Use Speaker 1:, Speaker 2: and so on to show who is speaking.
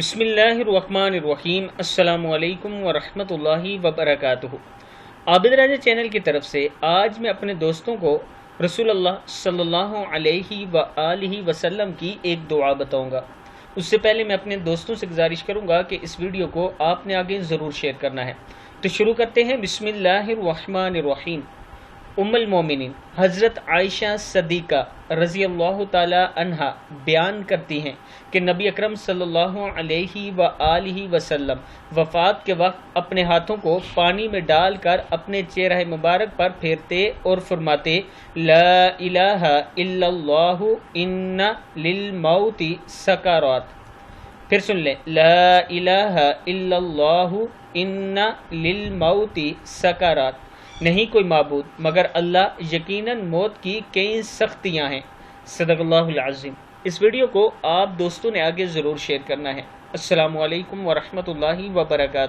Speaker 1: بسم اللہ الرحمن الرحیم۔ السلام علیکم ورحمۃ اللہ وبرکاتہ۔ عابد راجہ چینل کی طرف سے آج میں اپنے دوستوں کو رسول اللہ صلی اللہ علیہ وآلہ وسلم کی ایک دعا بتاؤں گا۔ اس سے پہلے میں اپنے دوستوں سے گزارش کروں گا کہ اس ویڈیو کو آپ نے آگے ضرور شیئر کرنا ہے۔ تو شروع کرتے ہیں۔ بسم اللہ الرحمن الرحیم۔ ام المومنین حضرت عائشہ صدیقہ رضی اللہ تعالی عنہا بیان کرتی ہیں کہ نبی اکرم صلی اللہ علیہ وآلہ وسلم وفات کے وقت اپنے ہاتھوں کو پانی میں ڈال کر اپنے چہرہ مبارک پر پھیرتے اور فرماتے، لا الہ الا اللہ ان للموت سکرات۔ پھر سن لیں، لا الہ الا اللہ ان للموت سکرات۔ نہیں کوئی معبود مگر اللہ، یقیناً موت کی کئی سختیاں ہیں۔ صدق اللہ العظیم۔ اس ویڈیو کو آپ دوستوں نے آگے ضرور شیئر کرنا ہے۔ السلام علیکم ورحمۃ اللہ وبرکاتہ۔